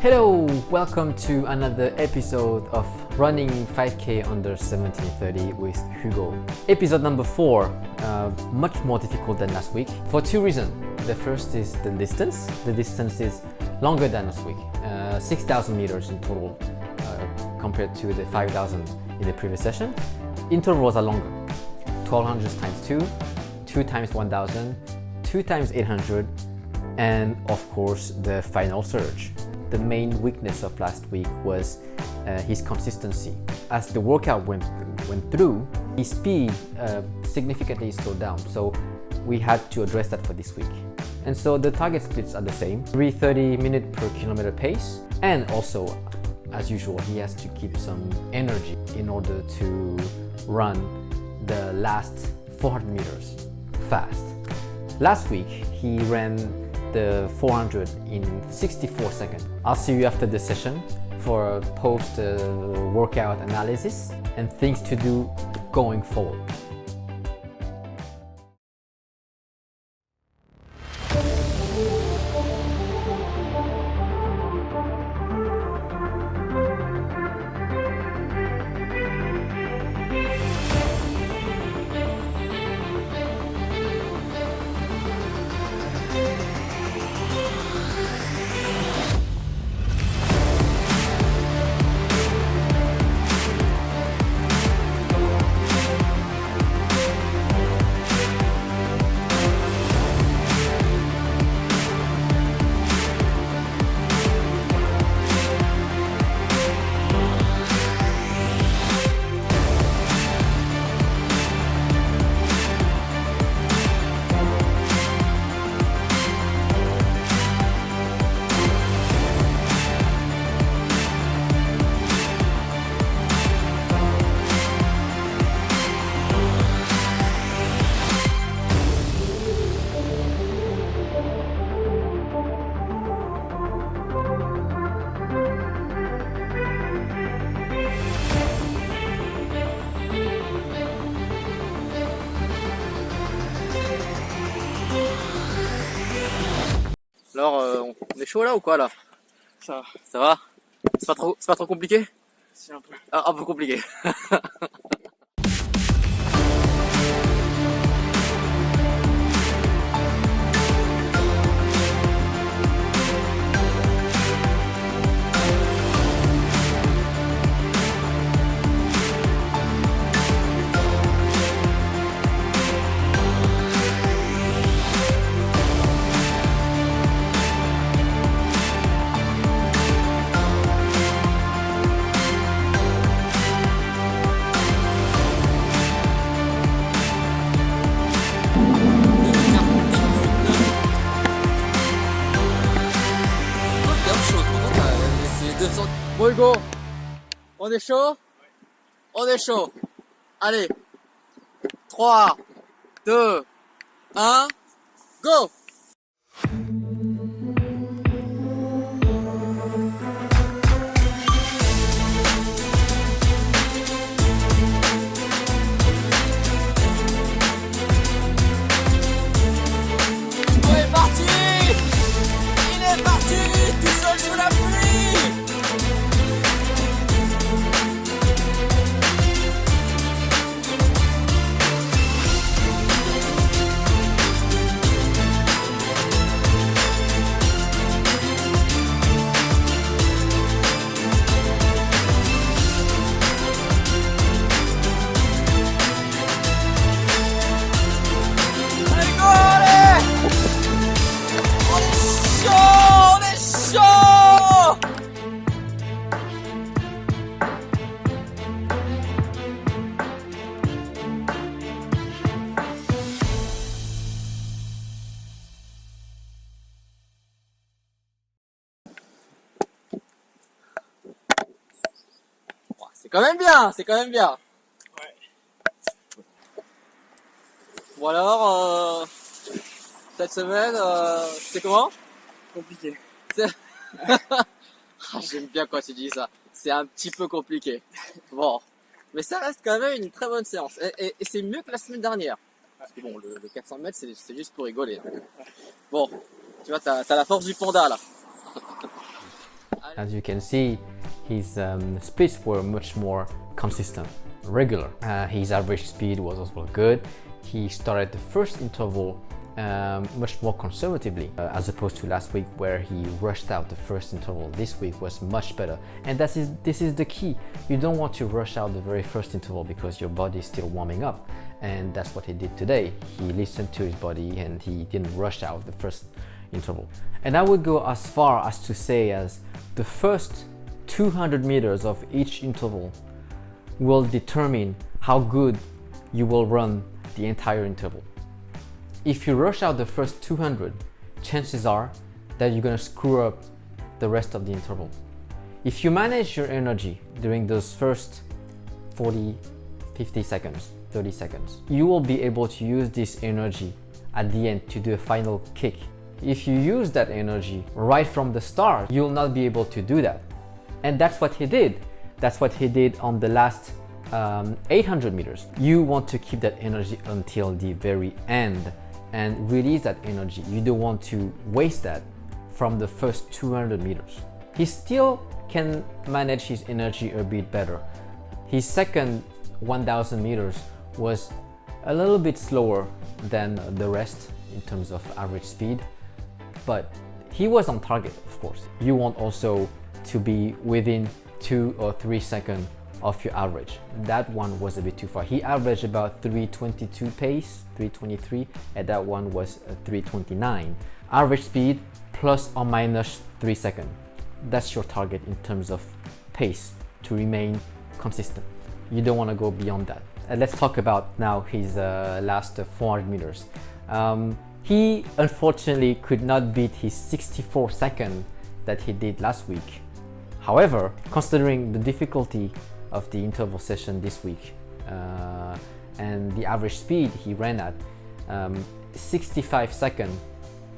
Hello, welcome to another episode of Running 5K under 17:30 with Hugo. Episode number 4, much more difficult than last week for two reasons. The first is the distance. The distance is longer than last week, 6,000 meters in total compared to the 5,000 in the previous session. Intervals are longer, 1200 times 2, 2 times 1,000, 2 times 800, and of course the final surge. The main weakness of last week was his consistency. As the workout went through, his speed significantly slowed down, so we had to address that for this week. And so the target splits are the same, 330 minutes per kilometer pace, and also, as usual, he has to keep some energy in order to run the last 400 meters fast. Last week, he ran the 400 in 64 seconds. I'll see you after this session for a post-workout analysis and things to do going forward. Alors, on est chaud là ou quoi là? Ça va. Ça va? C'est pas trop compliqué? C'est un peu. Ah, un peu compliqué. Bon Hugo, on est chaud? On est chaud. Allez, 3, 2, 1, go! Il est parti! Il est parti! Tout seul sous la pluie! C'est quand même bien, c'est quand même bien. Ouais. Bon alors, cette semaine, c'est comment? Compliqué. J'aime bien quand tu dis ça. C'est un petit peu compliqué. Bon, mais ça reste quand même une très bonne séance. Et c'est mieux que la semaine dernière. Parce que bon, le 400 mètres, c'est juste pour rigoler. Bon, tu vois, t'as la force du panda là. As you can see, his speeds were much more consistent, regular. His average speed was also good. He started the first interval much more conservatively as opposed to last week where he rushed out the first interval. This week was much better, and this is the key. You don't want to rush out the very first interval because your body is still warming up, and that's what he did today. He listened to his body and he didn't rush out the first interval. And I would go as far as to say as the first 200 meters of each interval will determine how good you will run the entire interval. If you rush out the first 200, chances are that you're gonna screw up the rest of the interval. If you manage your energy during those first 40, 50 seconds, 30 seconds, you will be able to use this energy at the end to do a final kick. If you use that energy right from the start, you'll not be able to do that. And that's what he did. That's what he did on the last 800 meters. You want to keep that energy until the very end and release that energy. You don't want to waste that from the first 200 meters. He still can manage his energy a bit better. His second 1000 meters was a little bit slower than the rest in terms of average speed, but he was on target, of course. You want also to be within 2 or 3 seconds of your average. That one was a bit too far. He averaged about 322 pace, 323, and that one was 329. Average speed plus or minus 3 seconds. That's your target in terms of pace to remain consistent. You don't want to go beyond that. Let's talk about now his last 400 meters. He unfortunately could not beat his 64 second that he did last week. However, considering the difficulty of the interval session this week and the average speed he ran at, 65 seconds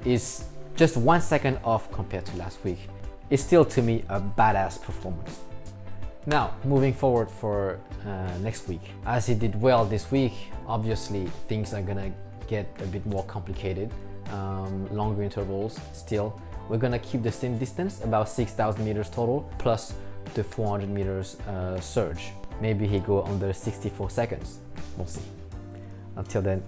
is just 1 second off compared to last week. It's still, to me, a badass performance. Now, moving forward for next week. As he did well this week, obviously things are gonna get a bit more complicated. Longer intervals still. We're gonna keep the same distance, about 6,000 meters total, plus the 400 meters surge. Maybe he go under 64 seconds. We'll see. Until then,